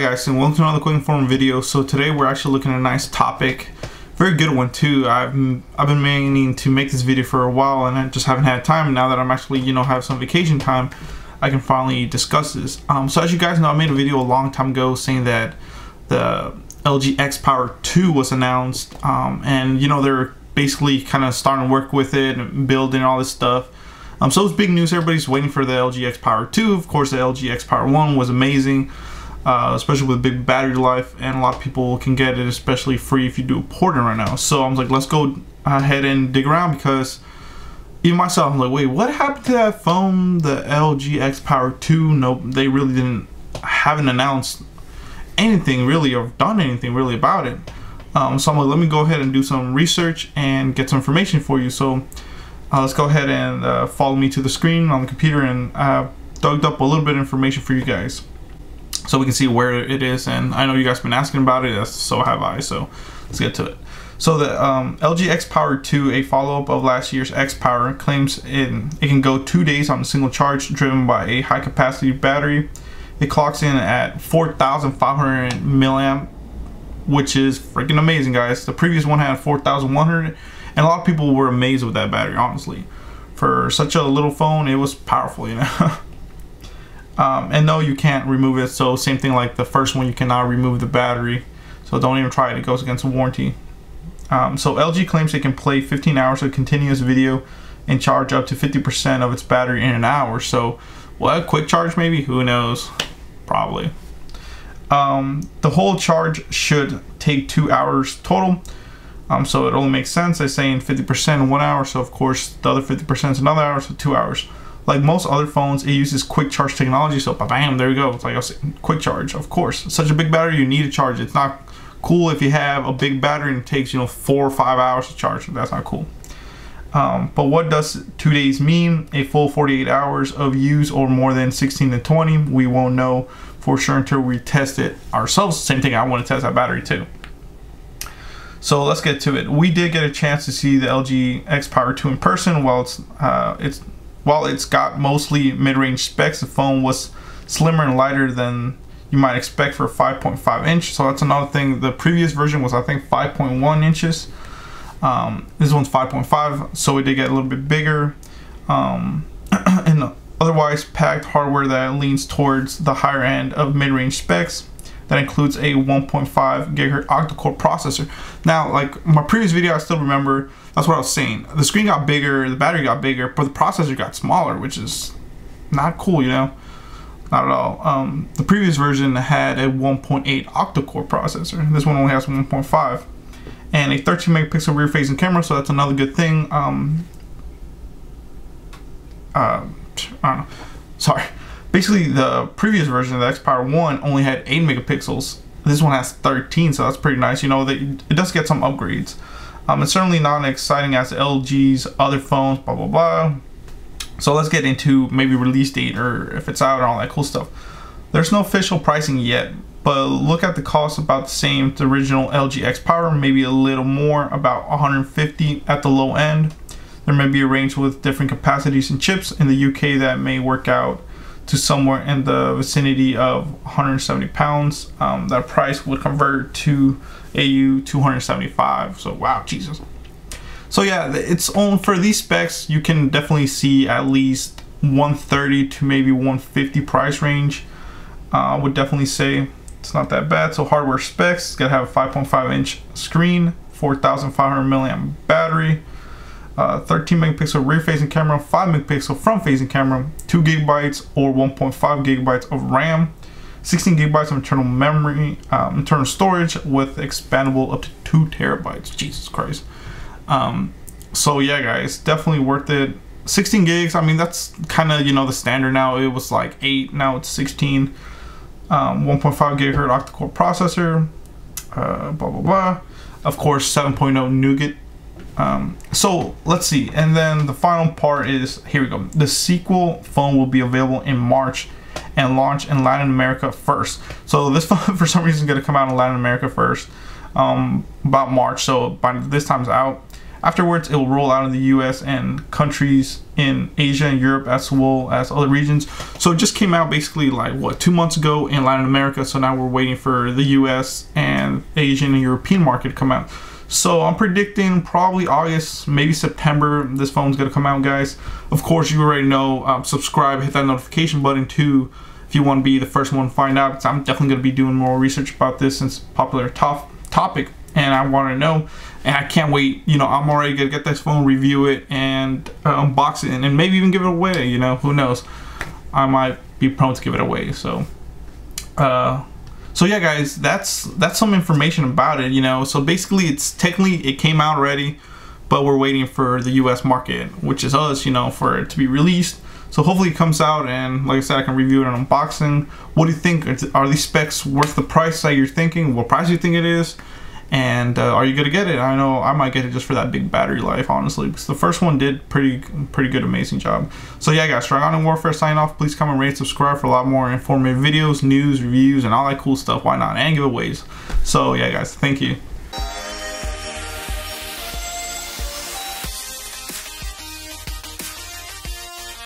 Hi guys, and welcome to another quick inform video. So today we're actually looking at a nice topic, very good one too. I've been meaning to make this video for a while and I just haven't had time. Now that I'm actually have some vacation time, I can finally discuss this. So as you guys know, I made a video a long time ago saying that the LG X Power 2 was announced, and they're basically kind of starting to work with it and building all this stuff. So it's big news. Everybody's waiting for the LG X Power 2. Of course, the LG X Power 1 was amazing, especially with big battery life, and a lot of people can get it, especially free if you do porting right now. So I was like, let's go ahead and dig around, because even myself, I'm like, wait, what happened to that phone, the LG X Power 2? Nope, they really haven't announced anything really or done anything really about it. So I'm like, let me go ahead and do some research and get some information for you. So let's go ahead and follow me to the screen on the computer, and dug up a little bit of information for you guys so we can see where it is. And I know you guys have been asking about it, so have I, so let's get to it. So the LG X Power 2, a follow-up of last year's X Power, claims it can go 2 days on a single charge driven by a high capacity battery. It clocks in at 4,500 milliamp, which is freaking amazing, guys. The previous one had 4,100, and a lot of people were amazed with that battery, honestly. For such a little phone, it was powerful, and no, you can't remove it. So same thing like the first one, you cannot remove the battery. So don't even try it. It goes against the warranty. So LG claims it can play 15 hours of continuous video and charge up to 50% of its battery in an hour. So what, quick charge maybe? Who knows? Probably. The whole charge should take 2 hours total. So it only makes sense. They're saying 50% in 1 hour, so of course the other 50% is another hour, so 2 hours. Like most other phones, it uses quick charge technology, so bam, there you go. It's like I was saying, quick charge. Of course, such a big battery, you need to charge. It's not cool if you have a big battery and it takes 4 or 5 hours to charge. That's not cool. But what does 2 days mean? A full 48 hours of use or more than 16 to 20? We won't know for sure until we test it ourselves. Same thing, I want to test that battery too. So let's get to it. We did get a chance to see the LG X Power 2 in person. While it's got mostly mid-range specs, the phone was slimmer and lighter than you might expect for a 5.5 inch. So that's another thing. The previous version was, I think, 5.1 inches. This one's 5.5, so it did get a little bit bigger. And otherwise packed hardware that leans towards the higher end of mid-range specs. That includes a 1.5 gigahertz octa-core processor. Now, like my previous video, I still remember, that's what I was saying. The screen got bigger, the battery got bigger, but the processor got smaller, which is not cool, Not at all. The previous version had a 1.8 octa-core processor. This one only has 1.5. And a 13 megapixel rear facing camera, so that's another good thing. I don't know. Sorry. Basically, the previous version of the X Power 1 only had 8 megapixels. This one has 13, so that's pretty nice. It does get some upgrades. It's certainly not as exciting as LG's other phones, blah, blah, blah. So let's get into maybe release date or if it's out and all that cool stuff. There's no official pricing yet, but look at the cost about the same to the original LG X Power, maybe a little more, about 150 at the low end. There may be a range with different capacities and chips in the UK that may work out to somewhere in the vicinity of 170 pounds. That price would convert to AU 275. So wow, Jesus. So yeah, it's on for these specs. You can definitely see at least 130 to maybe 150 price range. I would definitely say it's not that bad. So hardware specs, it's gonna have a 5.5 inch screen, 4,500 milliamp battery, 13 megapixel rear facing camera, 5 megapixel front facing camera, 2 gigabytes or 1.5 gigabytes of RAM, 16 gigabytes of internal memory, internal storage with expandable up to 2 terabytes. Jesus Christ. So yeah, guys, definitely worth it. 16 gigs, I mean, that's kind of the standard now. It was like 8, now it's 16. 1.5 gigahertz octa-core processor, blah blah blah. Of course, 7.0 Nougat. So let's see, and then the final part is, here we go. The sequel phone will be available in March and launch in Latin America first. So this phone for some reason is going to come out in Latin America first, about March. So by this time it's out. Afterwards, it will roll out in the US and countries in Asia and Europe, as well as other regions. So it just came out basically like, what, 2 months ago in Latin America. So now we're waiting for the US and Asian and European market to come out. So I'm predicting probably August, maybe September, this phone's gonna come out, guys. Of course, you already know, subscribe, hit that notification button too, if you want to be the first one to find out, because I'm definitely gonna be doing more research about this since it's a popular topic, and I want to know, and I can't wait. You know, I'm already gonna get this phone, review it, and unbox it, and maybe even give it away. You know, who knows? I might be prone to give it away. So yeah, guys, that's some information about it. You know, so basically, it came out already, but we're waiting for the U.S. market, which is us. You know, for it to be released. So hopefully it comes out, and like I said, I can review it on unboxing. What do you think? Are these specs worth the price that you're thinking? What price do you think it is? And are you gonna get it? I know I might get it just for that big battery life, honestly, because the first one did pretty good, amazing job. So yeah, guys, Dragon Warfare sign off. Please comment, rate, subscribe for a lot more informative videos, news, reviews, and all that cool stuff. Why not? And giveaways. So yeah, guys, thank you.